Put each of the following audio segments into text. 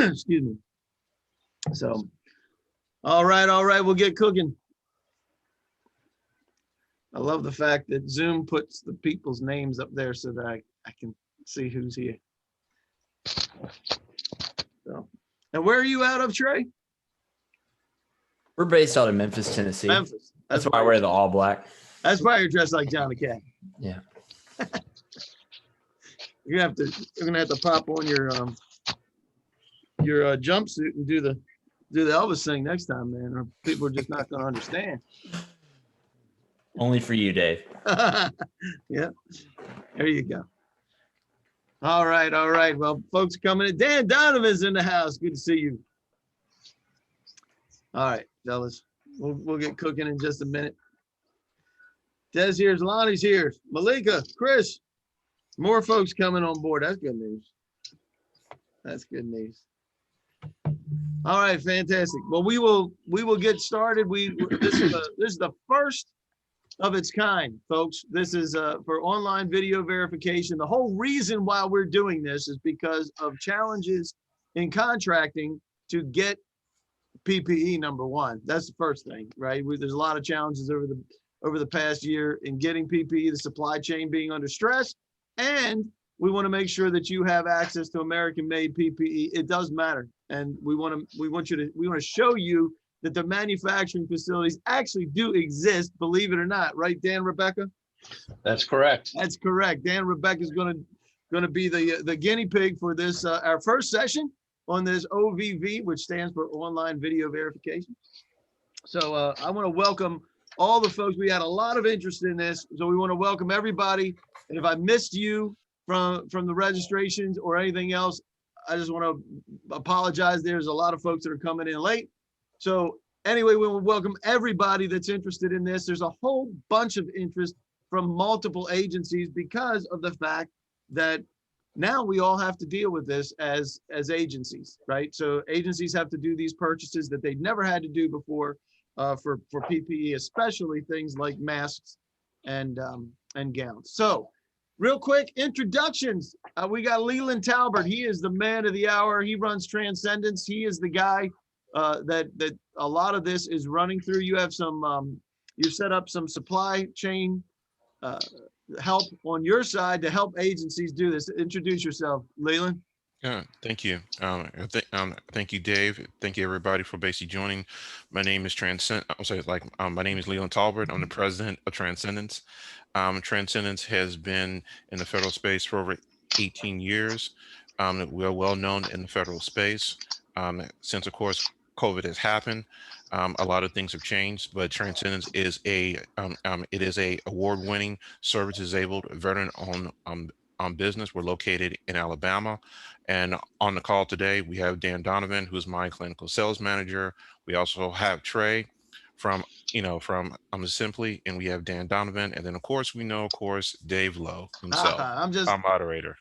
Excuse me. So, all right, we'll get cooking. I love the fact that Zoom puts the people's names up there so that I can see who's here. So, and where are you out of, Trey? We're based out of Memphis, Tennessee. Memphis. That's why I wear the all black. That's why you're dressed like John the Cat. Yeah. You're gonna have to pop on your jumpsuit and do the Elvis thing next time, man, or people are just not gonna understand. Only for you, Dave. Yeah, there you go. All right. Well, folks coming in. Dan Donovan's in the house. Good to see you. All right, fellas, we'll get cooking in just a minute. Des here's, Lonnie's here, Malika, Chris, more folks coming on board. That's good news. That's good news. All right, fantastic. Well, we will get started. This is the first of its kind, folks. This is for online video verification. The whole reason why we're doing this is because of challenges in contracting to get PPE, number one. That's the first thing, right? There's a lot of challenges over the past year in getting PPE, the supply chain being under stress, and we want to make sure that you have access to American-made PPE. It does matter, and we want to show you that the manufacturing facilities actually do exist, believe it or not, right, Dan, Rebecca? That's correct. That's correct. Dan, Rebecca is going to be the guinea pig for this our first session on this OVV, which stands for Online Video Verification. So I want to welcome all the folks. We had a lot of interest in this, so we want to welcome everybody. And if I missed you from the registrations or anything else, I just want to apologize. There's a lot of folks that are coming in late. So anyway, we will welcome everybody that's interested in this. There's a whole bunch of interest from multiple agencies because of the fact that now we all have to deal with this as agencies, right? So agencies have to do these purchases that they've never had to do before for PPE, especially things like masks and gowns. So real quick introductions. We got Leland Talbert. He is the man of the hour. He runs Transcendence. He is the guy that a lot of this is running through. You have some, you've set up some supply chain help on your side to help agencies do this. Introduce yourself, Leland. Yeah, thank you. Thank you, Dave. Thank you, everybody, for basically joining. My name is my name is Leland Talbert. I'm the president of Transcendence. Transcendence has been in the federal space for over 18 years. We're well known in the federal space. Since, of course, COVID has happened, a lot of things have changed, but Transcendence is a award-winning, service-disabled, veteran-owned business. We're located in Alabama, and on the call today we have Dan Donovan, who's my clinical sales manager. We also have Trey from Simply, and we have Dan Donovan, and then of course Dave Lowe himself. I'm just our moderator.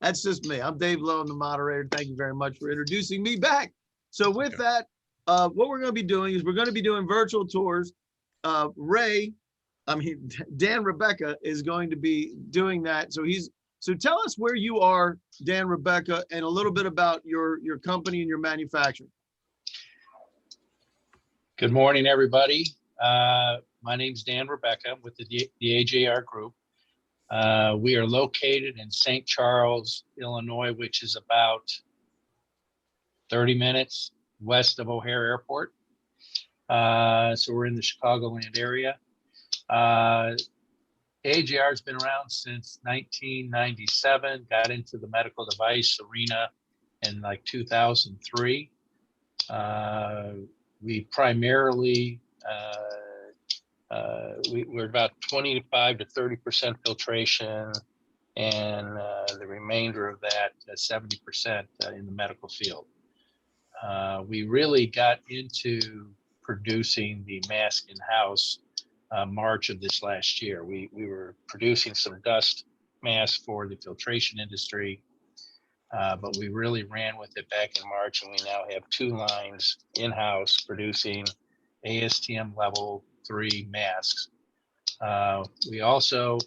That's just me. I'm Dave Lowe, the moderator. Thank you very much for introducing me back. So with that, what we're going to be doing is we're going to be doing virtual tours. Dan Rebecca is going to be doing that. So tell us where you are, Dan Rebecca, and a little bit about your company and your manufacturing. Good morning, everybody. My name's Dan Rebecca. I'm with the AJR Group. We are located in St. Charles, Illinois, which is about 30 minutes west of O'Hare Airport. So we're in the Chicagoland area. AJR has been around since 1997, got into the medical device arena in like 2003. We primarily, we're about 25 to 30% filtration, and the remainder of that, 70% in the medical field. We really got into producing the mask in-house March of this last year. We were producing some dust masks for the filtration industry, but we really ran with it back in March, and we now have 2 lines in-house producing ASTM level 3 masks. We also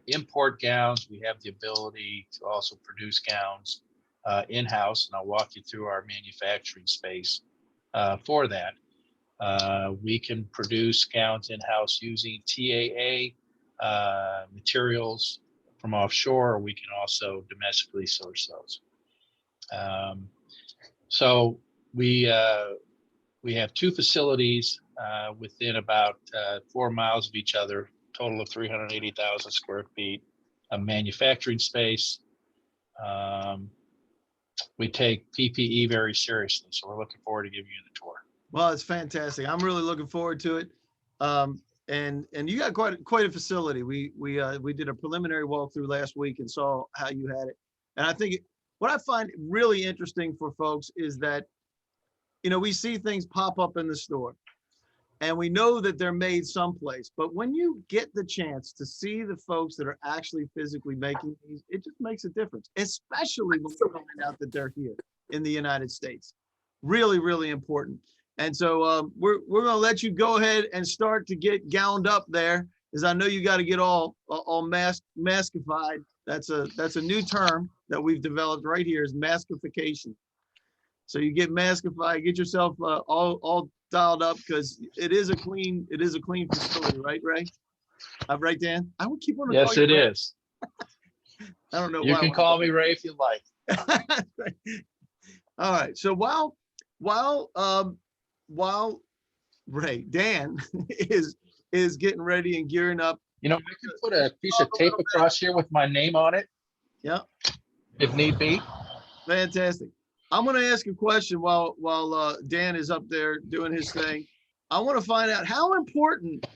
import gowns. We have the ability to also produce gowns in-house, and I'll walk you through our manufacturing space for that. We can produce gowns in-house using TAA materials from offshore. We can also domestically source those. So we have two facilities within about 4 miles of each other, total of 380,000 square feet of manufacturing space. We take PPE very seriously, so we're looking forward to giving you the tour. Well, it's fantastic. I'm really looking forward to it. And you got quite a facility. We did a preliminary walkthrough last week and saw how you had it. And I think what I find really interesting for folks is that, you know, we see things pop up in the store and we know that they're made someplace, but when you get the chance to see the folks that are actually physically making these, it just makes a difference, especially when we find out that they're here in the United States. Really, really important. And so we're going to let you go ahead and start to get gowned up there, because I know you got to get all maskified. That's a new term that we've developed right here, is maskification. So you get maskified, get yourself all dialed up, because it is a clean facility, right, Ray? Right, Dan? I would keep on. Yes, it is. I don't know. You can call me Ray if you like. All right. So while Ray, Dan is getting ready and gearing up. You know, I can put a piece of tape across here with my name on it. Yeah. If need be. Fantastic. I'm going to ask a question while Dan is up there doing his thing. I want to find out, how important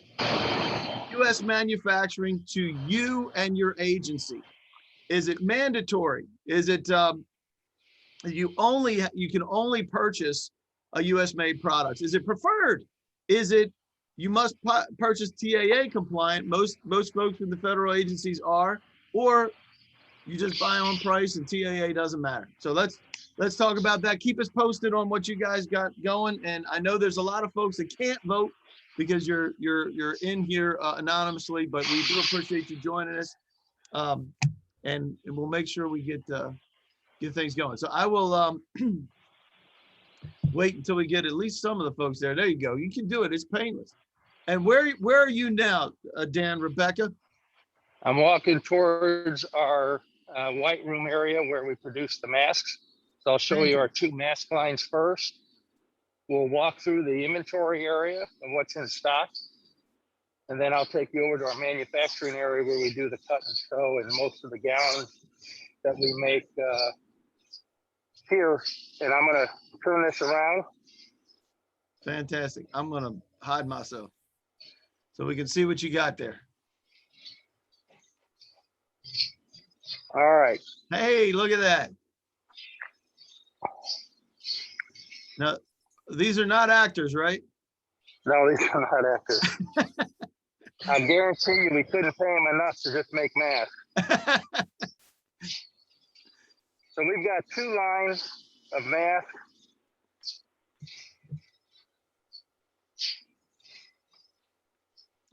U.S. manufacturing to you and your agency? Is it mandatory? Is it you can only purchase a U.S. made products? Is it preferred? Is it you must purchase TAA compliant? Most folks in the federal agencies are, or you just buy on price and TAA doesn't matter. So let's talk about that. Keep us posted on what you guys got going. And I know there's a lot of folks that can't vote because you're in here anonymously, but we do appreciate you joining us. And we'll make sure we get things going. So I will wait until we get at least some of the folks there. There you go. You can do it. It's painless. And where are you now, Dan, Rebecca? I'm walking towards our white room area where we produce the masks. So I'll show you our two mask lines first. We'll walk through the inventory area and what's in stock. And then I'll take you over to our manufacturing area where we do the cut and sew and most of the gowns that we make here. And I'm going to turn this around. Fantastic. I'm going to hide myself so we can see what you got there. All right. Hey, look at that. Now, these are not actors, right? No, these are not actors. I guarantee you we couldn't pay them enough to just make masks. So we've got two lines of masks.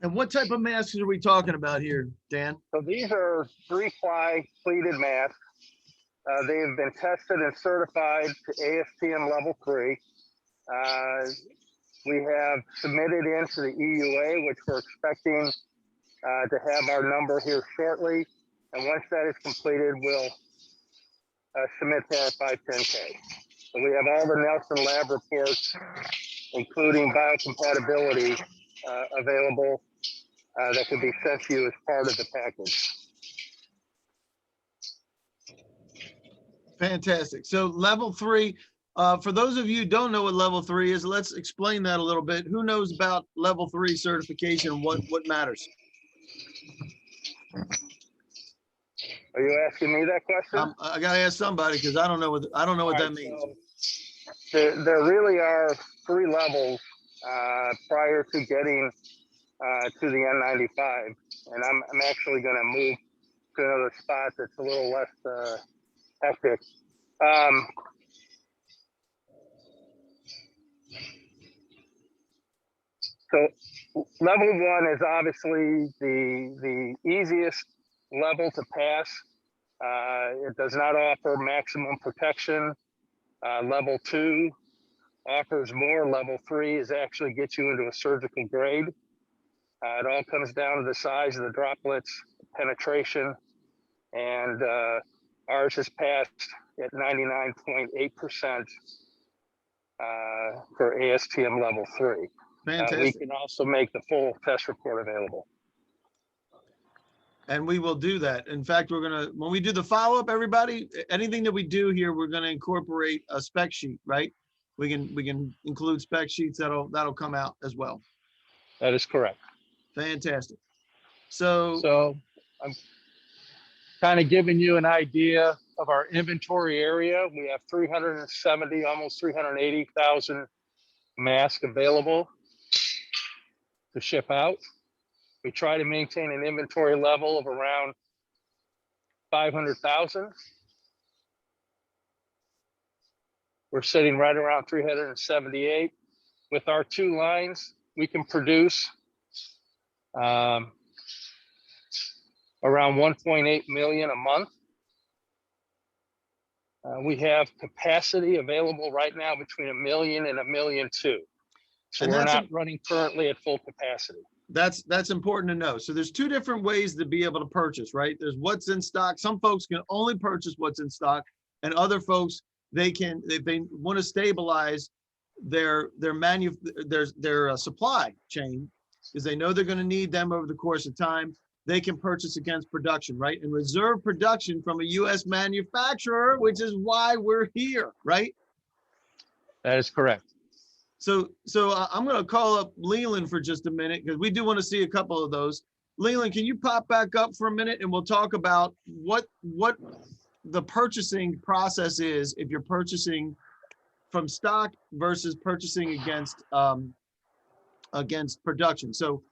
And what type of masks are we talking about here, Dan? So these are 3-ply pleated masks. They have been tested and certified to ASTM level 3. We have submitted into the EUA, which we're expecting to have our number here shortly. And once that is completed, we'll submit that 510K. So we have all the Nelson lab reports, including biocompatibility, available that could be sent to you as part of the package. Fantastic. So level 3, for those of you who don't know what level 3 is, let's explain that a little bit. Who knows about level 3 certification and what matters? Are you asking me that question? I got to ask somebody, because I don't know what that means. So there really are 3 levels prior to getting to the N95, and I'm actually going to move to another spot that's a little less hectic. So level 1 is obviously the easiest level to pass It does not offer maximum protection. Level 2 offers more. Level 3 is actually gets you into a surgical grade. It all comes down to the size of the droplets, penetration, and ours has passed at 99.8% for ASTM level 3. We Fantastic. can also make the full test report available. And we will do that. In fact, when we do the follow-up, everybody, anything that we do here, we're gonna incorporate a spec sheet, right? We can include spec sheets that'll come out as well. That is correct. Fantastic. So So I'm kind of giving you an idea of our inventory area. We have 370, almost 380,000 masks available to ship out. We try to maintain an inventory level of around 500,000. We're sitting right around 378. With our 2 lines, we can produce around 1.8 million a month. We have capacity available right now between 1 million and 1.2 million. So And we're that's not running currently at full capacity. that's important to know. So there's 2 different ways to be able to purchase, right? There's what's in stock. Some folks can only purchase what's in stock, and other folks, if they want to stabilize their supply chain, because they know they're going to need them over the course of time, they can purchase against production, right? And reserve production from a US manufacturer, which is why we're here, right? That is correct. So I'm going to call up Leland for just a minute, because we do want to see a couple of those. Leland, can you pop back up for a minute, and we'll talk about what the purchasing process is if you're purchasing from stock versus purchasing against production. So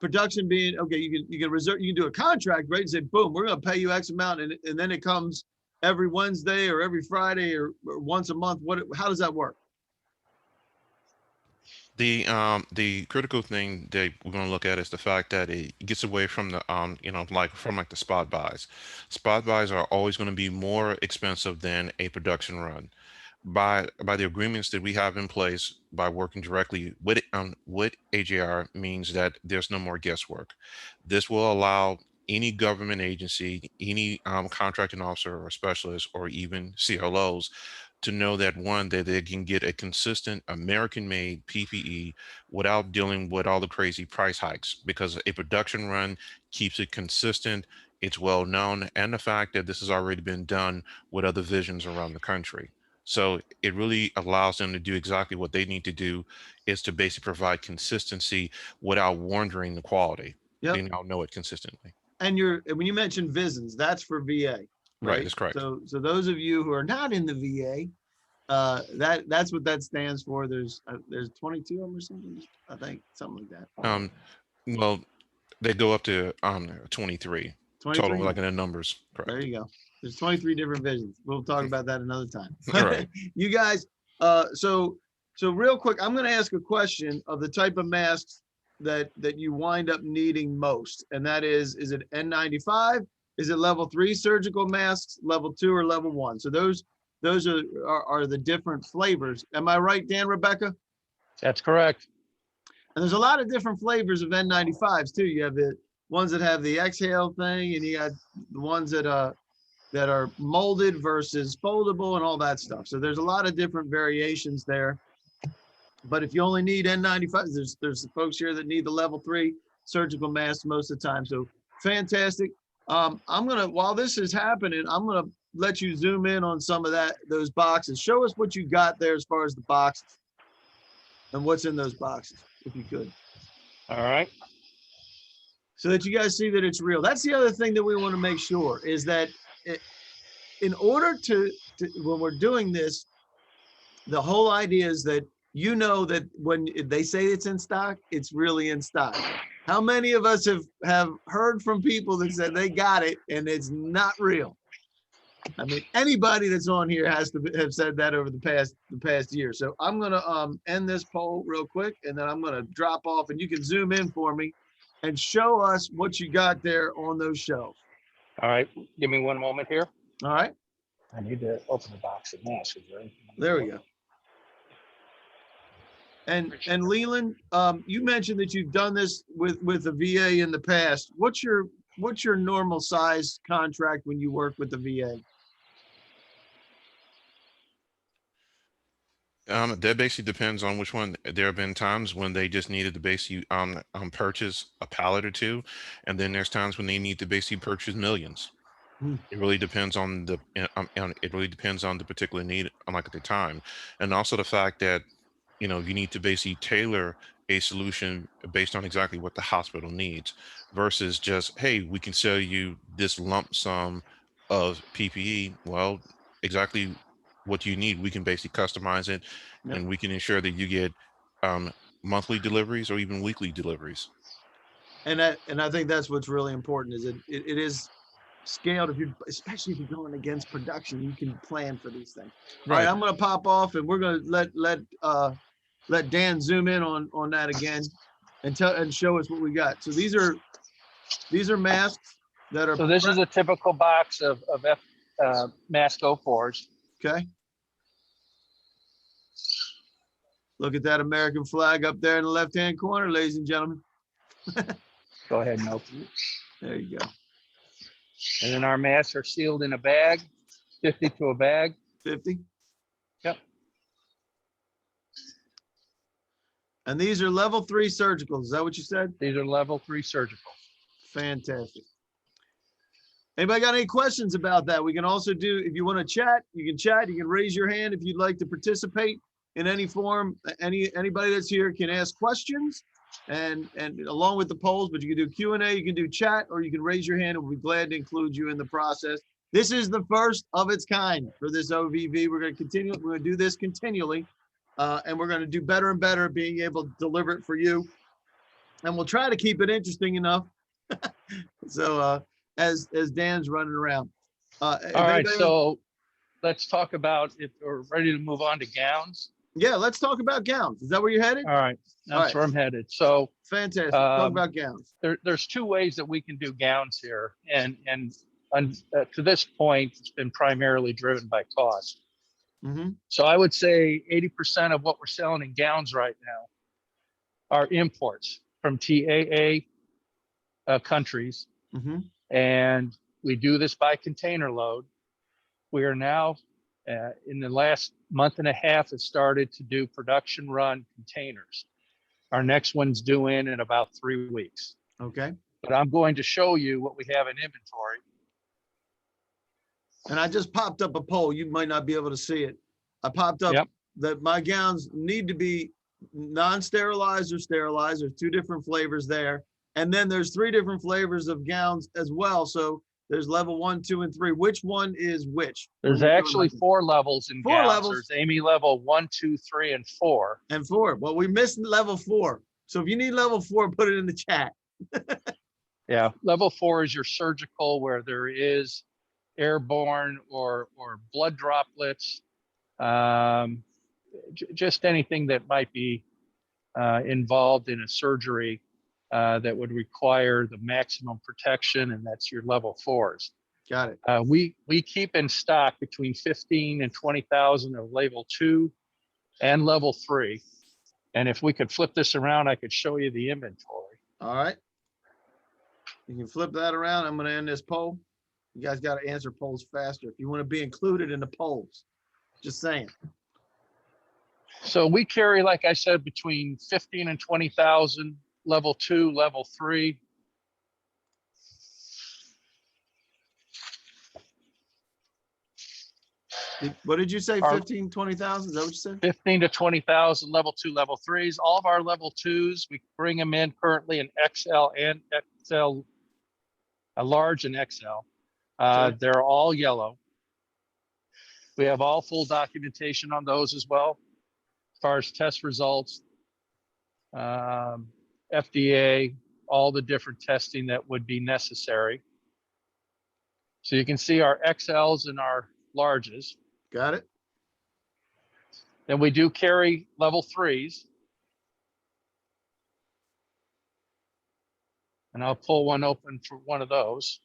production being, okay, you can reserve, you can do a contract, right? And say, boom, we're going to pay you X amount, and then it comes every Wednesday or every Friday or once a month. How does that work? The critical thing that we're going to look at is the fact that it gets away from the from the spot buys. Spot buys are always going to be more expensive than a production run. By the agreements that we have in place, by working directly with AJR, means that there's no more guesswork. This will allow any government agency, any contracting officer or specialist, or even CLOs, to know that, one, that they can get a consistent American-made PPE without dealing with all the crazy price hikes, because a production run keeps it consistent, it's well known, and the fact that this has already been done with other visions around the country. So it really allows them to do exactly what they need to do, is to basically provide consistency without wandering the quality. Yep. They now know it consistently. And when you mentioned VISNs, that's for VA. Right, that's correct. So those of you who are not in the VA, that's what that stands for. There's 22 of them or something, I think, something like that. Well, they go up to 23 total, like in the numbers. Correct. There you go. There's 23 different visions. We'll talk about that another time. Right. You guys, so real quick, I'm going to ask a question of the type of masks that you wind up needing most, and that is it N95? Is it level 3 surgical masks, level 2, or level 1? So those are the different flavors. Am I right, Dan, Rebecca? That's correct. And there's a lot of different flavors of N95s too. You have the ones that have the exhale thing, and you got the ones that are molded versus foldable and all that stuff. So there's a lot of different variations there. But if you only need N95s, there's folks here that need the level 3 surgical masks most of the time. So fantastic. While this is happening, I'm gonna let you zoom in on some of those boxes. Show us what you got there as far as the boxes and what's in those boxes, if you could. All right. So that you guys see that it's real. That's the other thing that we want to make sure is that in order to when we're doing this, the whole idea is that you know that when they say it's in stock, it's really in stock. How many of us have heard from people that said they got it and it's not real? I mean, anybody that's on here has to have said that over the past year. So I'm gonna end this poll real quick, and then I'm gonna drop off, and you can zoom in for me and show us what you got there on those shelves. All right, give me one moment here. All right, I need to open the box of masks. there we go. And Leland, you mentioned that you've done this with the VA in the past. What's your normal size contract when you work with the VA? That basically depends on which one. There have been times when they just needed to basically purchase a pallet or two, and then there's times when they need to basically purchase millions. Hmm. It really depends on it really depends on the particular need, like at the time, and also the fact that you need to basically tailor a solution based on exactly what the hospital needs versus just, hey, we can sell you this lump sum of PPE. Well, exactly what you need, we can basically customize it, Yep. and we can ensure that you get um, monthly deliveries or even weekly deliveries. And I think that's what's really important is it is scaled. Especially if you're going against production, you can plan for these things. All right, I'm going to pop off and we're going to let Dan zoom in on that again and show us what we got. So these are masks that are So this is a typical box of mask 04s. okay. Look at that American flag up there in the left-hand corner, ladies and gentlemen. Go ahead and open it. There you go. And then our masks are sealed in a bag, 50 to a bag. 50. Yep. And these are level 3 surgicals. Is that what you said? These are level 3 surgical. Fantastic. Anybody got any questions about that? We can also do, if you want to chat, you can chat. You can raise your hand if you'd like to participate in any form. Anybody that's here can ask questions and along with the polls, but you can do Q&A, you can do chat, or you can raise your hand and we'll be glad to include you in the process. This is the first of its kind for this OVV. We're going to continue. We're going to do this continually. And we're going to do better and better being able to deliver it for you. And we'll try to keep it interesting enough. So as Dan's running around. All right, so let's talk about if we're ready to move on to gowns. Yeah, let's talk about gowns. Is that where you're headed? All right, that's where I'm headed. So fantastic. Talk about gowns. There's two ways that we can do gowns here. And to this point, it's been primarily driven by cost. Mm-hmm. So I would say 80% of what we're selling in gowns right now are imports from TAA countries. Mm-hmm. And we do this by container load. We are now in the last month and a half have started to do production run containers. Our next one's due in about 3 weeks. Okay. But I'm going to show you what we have in inventory. And I just popped up a poll. You might not be able to see it. I popped up that my gowns need to be non-sterilized or sterilized. There's 2 different flavors there. And then there's 3 different flavors of gowns as well. So there's level 1, 2, and 3. Which one is which? There's actually 4 levels in gowns. Levels. There's Amy level 1, 2, 3, and 4. And 4. Well, we missed level 4. So if you need level 4, put it in the chat. Yeah, level 4 is your surgical, where there is airborne or blood droplets, just anything that might be involved in a surgery that would require the maximum protection, and that's your level 4s. Got it. We keep in stock between 15 and 20,000 of level 2 and level 3. And if we could flip this around, I could show you the inventory. All right. You can flip that around. I'm going to end this poll. You guys got to answer polls faster if you want to be included in the polls. Just saying. So we carry, like I said, between 15 and 20,000, level 2, level 3. What did you say? 15, 20,000? Is that what you said? 15 to 20,000, level 2, level 3s. All of our level 2s, we bring them in currently in XL and XL, a large and XL. Okay. They're all yellow. We have all full documentation on those as well, as far as test results, FDA, all the different testing that would be necessary. So you can see our XLs and our larges. Got it. Then we do carry level 3s. And I'll pull one open for one of those.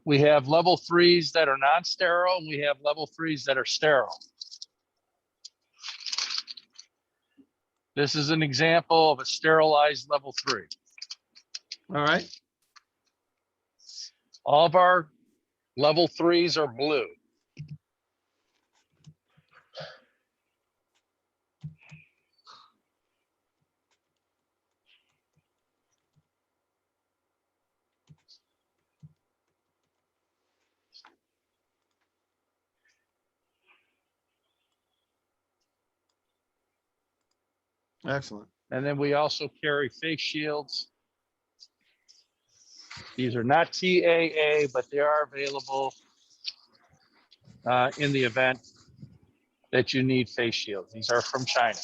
We have level 3s that are non-sterile, and we have level 3s that are sterile. This is an example of a sterilized level 3. All right. All of our level 3s are blue. Excellent. And then we also carry face shields. These are not TAA, but they are available in the event that you need face shields. These are from China.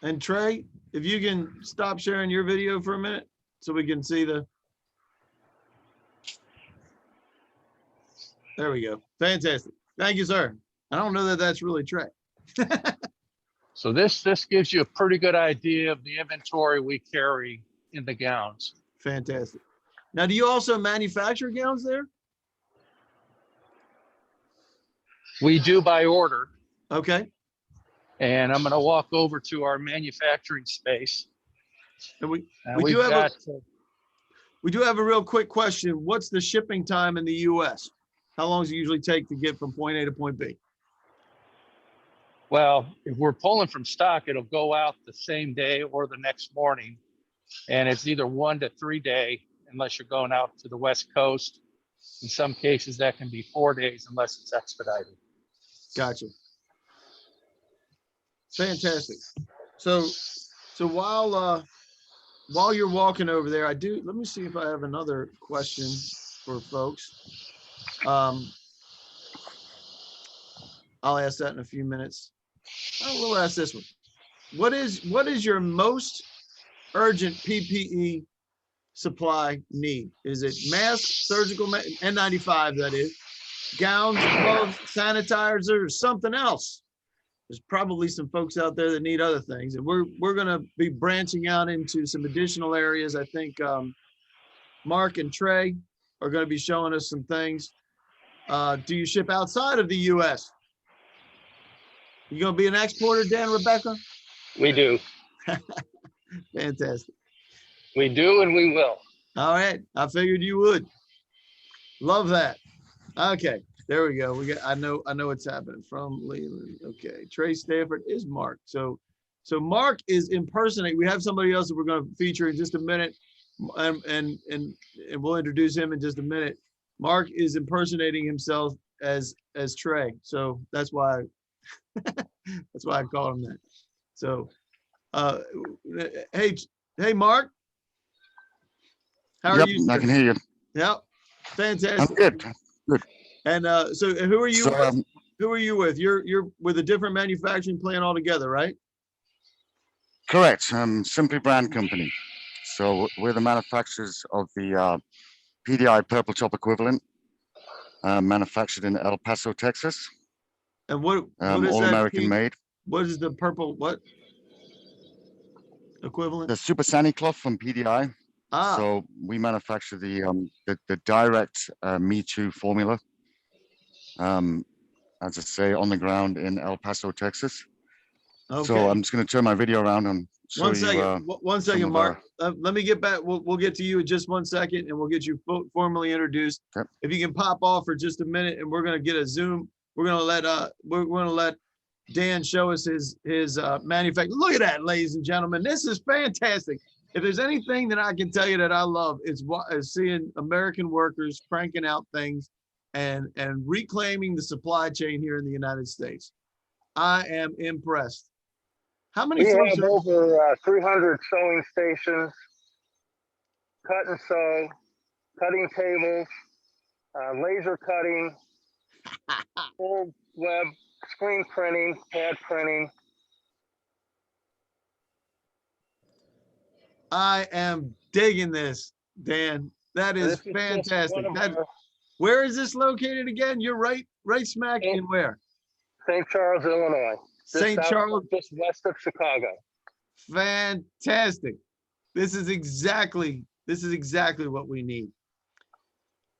And Trey, if you can stop sharing your video for a minute so we can see the. There we go. Fantastic. Thank you, sir. I don't know that that's really Trey. So this gives you a pretty good idea of the inventory we carry in the gowns. Fantastic. Now, do you also manufacture gowns there? We do by order. Okay. And I'm going to walk over to our manufacturing space. And we We've do have got, we do have a real quick question. What's the shipping time in the US? How long does it usually take to get from point A to point B? well, if we're pulling from stock, it'll go out the same day or the next morning. And it's either 1 to 3 day, unless you're going out to the West Coast. In some cases, that can be 4 days unless it's expedited. Gotcha. Fantastic. So while you're walking over there, let me see if I have another question for folks. I'll ask that in a few minutes. We'll ask this one. What is your most urgent PPE supply need? Is it masks, surgical N95, that is, gowns, gloves, sanitizers, or something else? There's probably some folks out there that need other things, and we're going to be branching out into some additional areas. I think Mark and Trey are going to be showing us some things. Do you ship outside of the U.S.? You going to be an exporter, Dan, Rebecca? We do. Fantastic. We do, and we will. All right. I figured you would. Love that. Okay. There we go. I know what's happening from Leland. Okay. Trey Stafford is Mark. So Mark is impersonating. We have somebody else that we're going to feature in just a minute. And we'll introduce him in just a minute. Mark is impersonating himself as Trey. So that's why I call him that. So hey Mark. How are you? I can hear you. Yep. Fantastic. I'm good. Good. And so who are you So, with? Who are you with? You're with a different manufacturing plant altogether, right? Correct. Simply Brand Company. So we're the manufacturers of the PDI Purple Top equivalent, manufactured in El Paso, Texas. And what is all that? American made. What is the purple what equivalent? The Super Sani cloth from PDI. Ah, So we manufacture the direct Me Too formula. As I say, on the ground in El Paso, Texas. okay. So I'm just going to turn my video around and show One second, you. one some second, of Mark. Let me get back. We'll get to you in just 1 second, and we'll get you formally introduced. Okay. If you can pop off for just a minute, and we're gonna get a Zoom. We're gonna let Dan show us his manufacturing. Look at that, ladies and gentlemen. This is fantastic. If there's anything that I can tell you that I love, is seeing American workers cranking out things and reclaiming the supply chain here in the United States. I am impressed. How many We folks have are? over 300 sewing stations, cut and sew, cutting tables, laser cutting, full web screen printing, pad printing. I am digging this, Dan. That is This just fantastic. one of our Where is this located again? You're right smack in where? St. Charles, Illinois. St. Charles. Just west of Chicago. Fantastic. This is exactly what we need.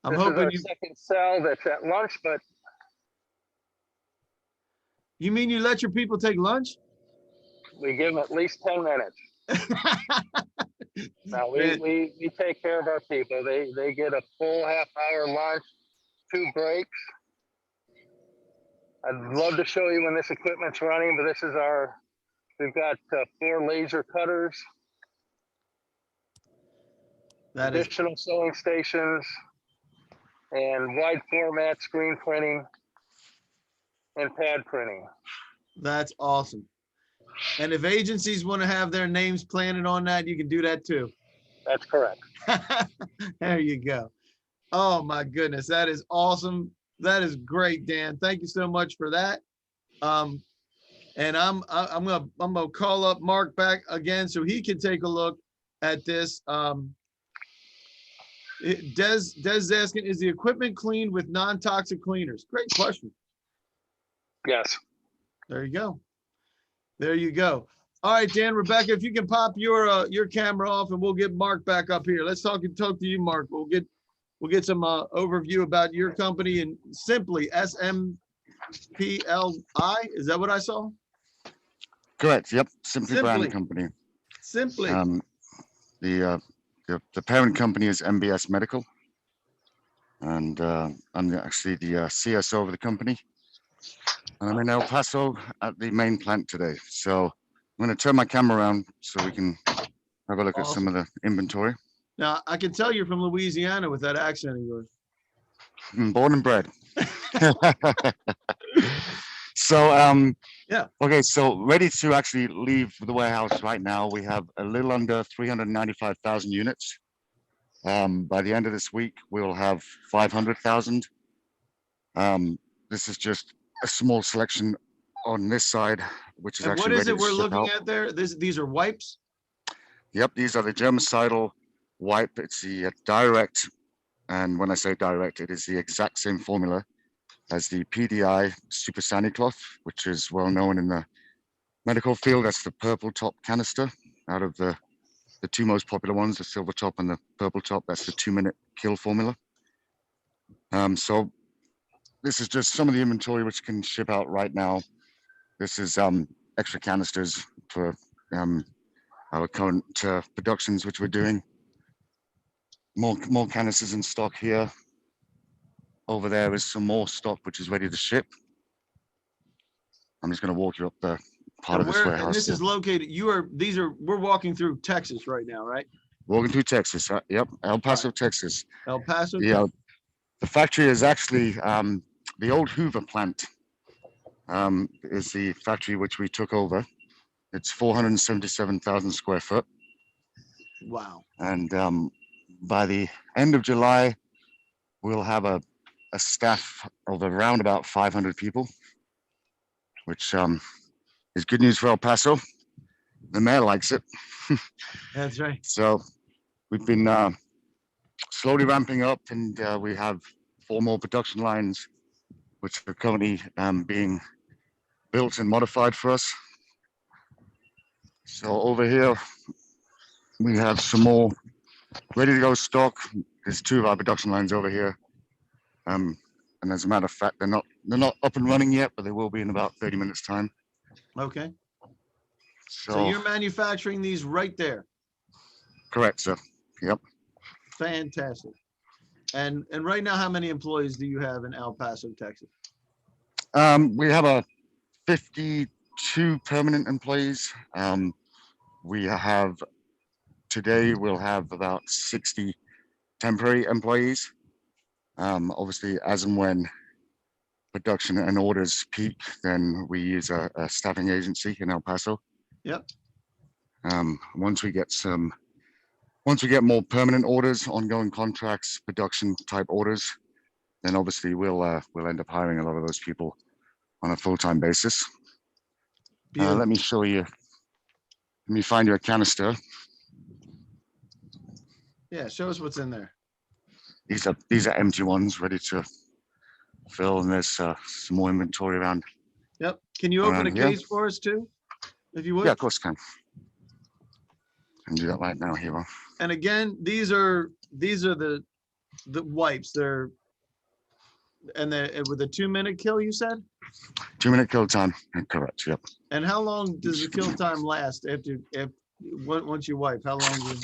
I'm This is hoping our you, second cell that's at lunch, but you mean you let your people take lunch? we give them at least 10 minutes. Now Man, we take care of our people. They get a full half-hour lunch, 2 breaks. I'd love to show you when this equipment's running, but this is we've got 4 laser cutters, that is, additional sewing stations, and wide format screen printing and pad printing. that's awesome. And if agencies want to have their names planted on that, you can do that too. That's correct. There you go. Oh my goodness, that is awesome. That is great, Dan. Thank you so much for that. And I'm gonna call up Mark back again so he can take a look at this. Des asking, is the equipment cleaned with non-toxic cleaners? Great question. Yes. There you go. There you go. All right, Dan, Rebecca, if you can pop your camera off and we'll get Mark back up here. Let's talk to you, Mark. We'll get some overview about your company and simply SMPLI. Is that what I saw? Correct. Yep. Simply Simply. Brand Company. Simply. The parent company is MBS Medical, and I'm actually the CSO of the company. And I'm in El Paso at the main plant today. So I'm going to turn my camera around so we can have a look at some of the inventory. Now, I can tell you're from Louisiana with that accent of yours. Born and bred. So, Yeah. Okay, so ready to actually leave the warehouse right now. We have a little under 395,000 units. By the end of this week, we will have 500,000. This is just a small selection on this side, which is And actually what is ready it to we're ship looking out. at there? These are wipes? Yep, these are the germicidal wipe. It's the direct, and when I say direct, it is the exact same formula as the PDI Super Sani cloth, which is well known in the medical field. That's the purple top canister out of the 2 most popular ones, the silver top and the purple top. That's the 2-minute kill formula. So this is just some of the inventory which can ship out right now. This is extra canisters for our current productions which we're doing. More canisters in stock here. Over there is some more stock which is ready to ship. I'm just going to walk you up the part of this warehouse. And this is located, we're walking through Texas right now, right? Walking through Texas. Yep, El Paso, Texas. El Paso? Yeah, the factory is actually the old Hoover plant. Is the factory which we took over. It's 477,000 square foot. Wow. And by the end of July, we'll have a staff of around about 500 people, which is good news for El Paso. The mayor likes it. That's right. So we've been slowly ramping up, and we have 4 more production lines, which are currently being built and modified for us. So over here, we have some more ready to go stock. There's 2 of our production lines over here. And as a matter of fact, they're not up and running yet, but they will be in about 30 minutes time. Okay. So So you're manufacturing these right there. correct, sir. Yep. Fantastic. And right now, how many employees do you have in El Paso, Texas? We have 52 permanent employees. Today we'll have about 60 temporary employees. Obviously, as and when production and orders peak, then we use a staffing agency in El Paso. Yep. Once we get more permanent orders, ongoing contracts, production type orders, then obviously we'll end up hiring a lot of those people on a full-time basis. Let me show you. Let me find you a canister. Yeah, show us what's in there. These are empty ones ready to fill, and there's some more inventory around. Yep. Can you open a Yeah. case for us too, if you would? Yeah, of course I can. I can do that right now here. And again, these are the the wipes, they're, and with a 2-minute kill, you said? 2-minute kill time. Correct. Yep. And how long does the kill time last once you wipe? How long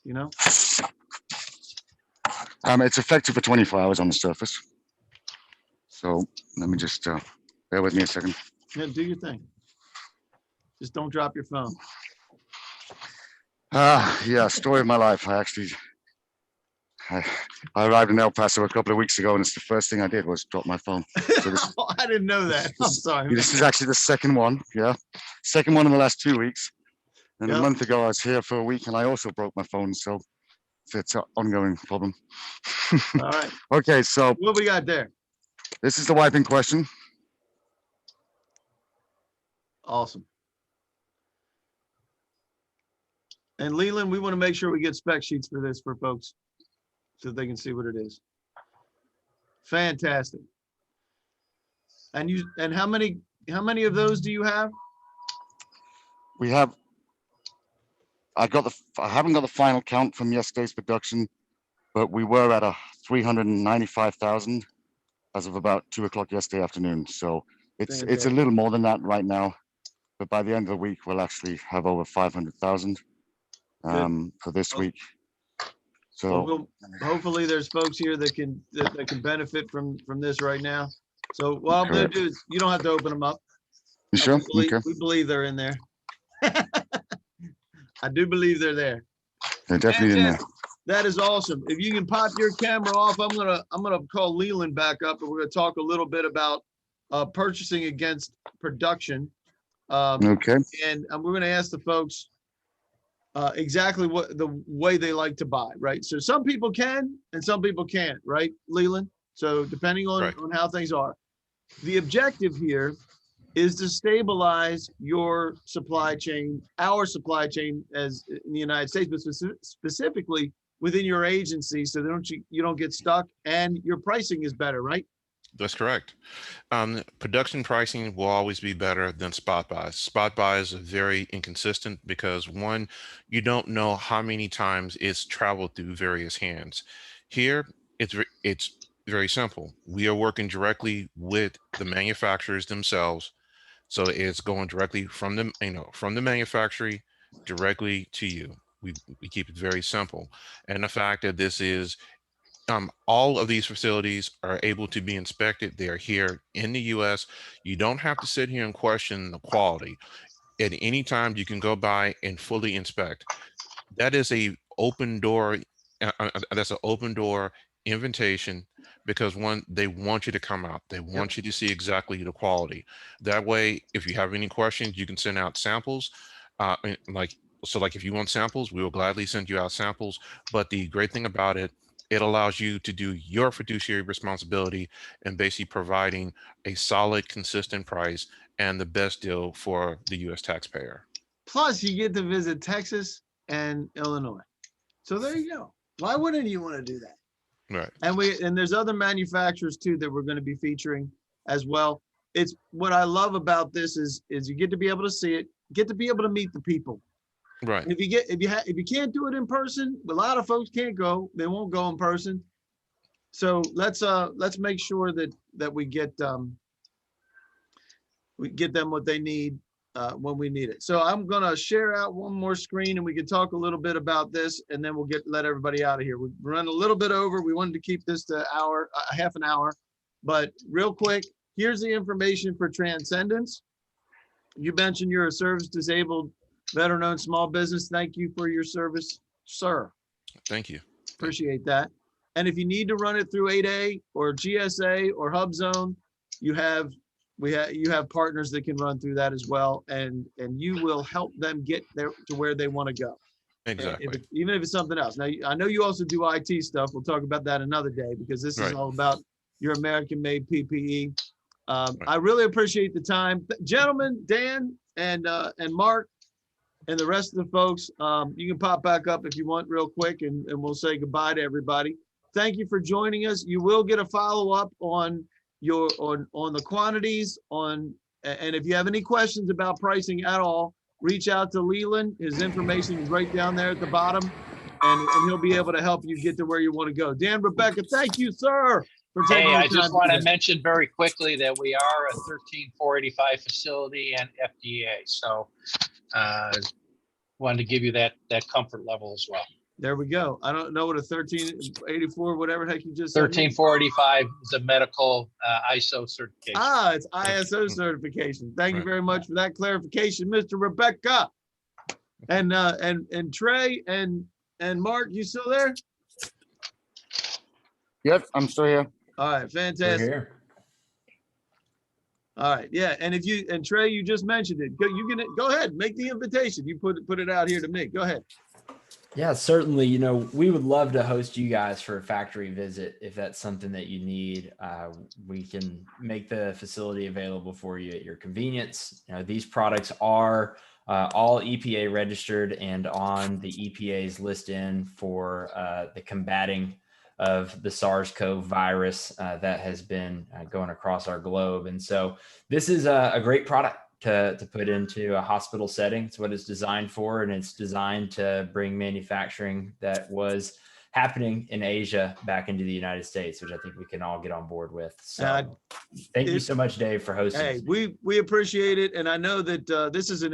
you know? It's effective for 24 hours on the surface. So let me just bear with me a second. Yeah, do your thing. Just don't drop your phone. Yeah, story of my life. I arrived in El Paso a couple of weeks ago, and it's the first thing I did was drop my phone. So this, I didn't know that. I'm sorry. this is actually the second one. Yeah, second one in the last 2 weeks. And Yep. a month ago, I was here for a week, and I also broke my phone. So it's an ongoing problem. All right. Okay, so What we got there? this is the wiping question. Awesome. And Leland, we want to make sure we get spec sheets for this for folks so they can see what it is. Fantastic. And how many of those do you have? We have. I haven't got the final count from yesterday's production, but we were at 395,000 as of about 2 o'clock yesterday afternoon. So it's a little more than that right now, but by the end of the week we'll actually have over 500,000 for this week. So hopefully there's folks here that can benefit from this right now. So what I'm going to do is, you don't have to open them up. You sure? We believe they're in there. I do believe they're there. They're definitely in there. That is awesome. If you can pop your camera off, I'm gonna call Leland back up, and we're gonna talk a little bit about purchasing against production. Okay. And we're gonna ask the folks exactly what the way they like to buy, right? So some people can and some people can't, right, Leland? So depending on how things are. The objective here is to stabilize your supply chain, our supply chain as in the United States, but specifically within your agency, so that you don't get stuck and your pricing is better, right? That's correct. Production pricing will always be better than spot buys. Spot buys are very inconsistent because, one, you don't know how many times it's traveled through various hands. Here, it's very simple. We are working directly with the manufacturers themselves. So it's going directly from the manufacturer directly to you. We keep it very simple. And the fact that this is all of these facilities are able to be inspected. They are here in the US. You don't have to sit here and question the quality. At any time, you can go by and fully inspect. That is a open door. That's an open door invitation, because one, they want you to come out. They want you to see exactly the quality. That way, if you have any questions, you can send out samples. Like if you want samples, we will gladly send you out samples. But the great thing about it, it allows you to do your fiduciary responsibility and basically providing a solid, consistent price and the best deal for the U.S. taxpayer. Plus, you get to visit Texas and Illinois. So there you go. Why wouldn't you want to do that? Right. And there's other manufacturers too that we're going to be featuring as well. It's what I love about this is you get to be able to see it, get to be able to meet the people. Right. And if you can't do it in person, a lot of folks can't go. They won't go in person. So let's make sure that we get them what they need when we need it. So I'm gonna share out one more screen and we can talk a little bit about this, and then we'll let everybody out of here. We run a little bit over. We wanted to keep this to half an hour, but real quick, here's the information for Transcendence. You mentioned you're a service disabled veteran-owned small business. Thank you for your service, sir. Thank you. Appreciate that. And if you need to run it through 8A or GSA or HubZone, you have partners that can run through that as well, and you will help them get there to where they want to go. Exactly. Even if it's something else. Now, I know you also do IT stuff. We'll talk about that another day, because this is all about your American-made PPE. I really appreciate the time, gentlemen. Dan and Mark and the rest of the folks. You can pop back up if you want real quick, and we'll say goodbye to everybody. Thank you for joining us. You will get a follow-up on the quantities and if you have any questions about pricing at all, reach out to Leland. His information is right down there at the bottom. and he'll be able to help you get to where you want to go. Dan, Rebecca, thank you, sir, for taking Hey, the I time just want to today. mention very quickly that we are a 13485 facility and FDA. So wanted to give you that comfort level as well. There we go. I don't know what a 1384, whatever the heck you just said. 13485 is a medical ISO certification. Ah, it's ISO certification. Thank you Right. very much for that clarification, Mr. Rebecca. And Trey and Mark, you still there? Yep, I'm still here. All right, We're fantastic. here. All right, yeah. And Trey, you just mentioned it. Go ahead, make the invitation. You put it out here to me. Go ahead. Yeah, certainly. We would love to host you guys for a factory visit if that's something that you need. We can make the facility available for you at your convenience. These products are all EPA registered and on the EPA's list in for the combating of the SARS-CoV virus that has been going across our globe. And so this is a great product to put into a hospital setting. It's what it's designed for, and it's designed to bring manufacturing that was happening in Asia back into the United States, which I think we can all get on board with. So thank you so much, Dave, for hosting. Hey, we appreciate it. And I know that this is the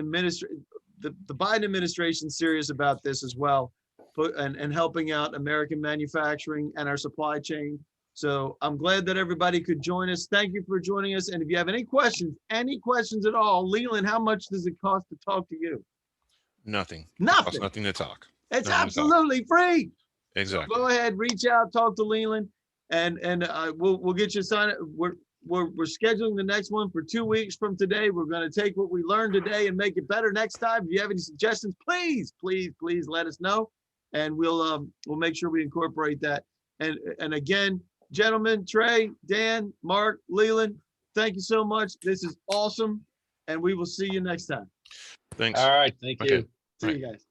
Biden administration's serious about this as well, and helping out American manufacturing and our supply chain. So I'm glad that everybody could join us. Thank you for joining us. And if you have any questions at all, Leland, how much does it cost to talk to you? Nothing. Nothing. Costs nothing to talk. It's Nothing to talk. absolutely free. Exactly. Go ahead, reach out, talk to Leland, and we'll get you signed. We're scheduling the next one for 2 weeks from today. We're going to take what we learned today and make it better next time. If you have any suggestions, please let us know, and we'll make sure we incorporate that. And again, gentlemen, Trey, Dan, Mark, Leland, thank you so much. This is awesome, and we will see you next time. Thanks. All right. Thank Okay. you. See you guys.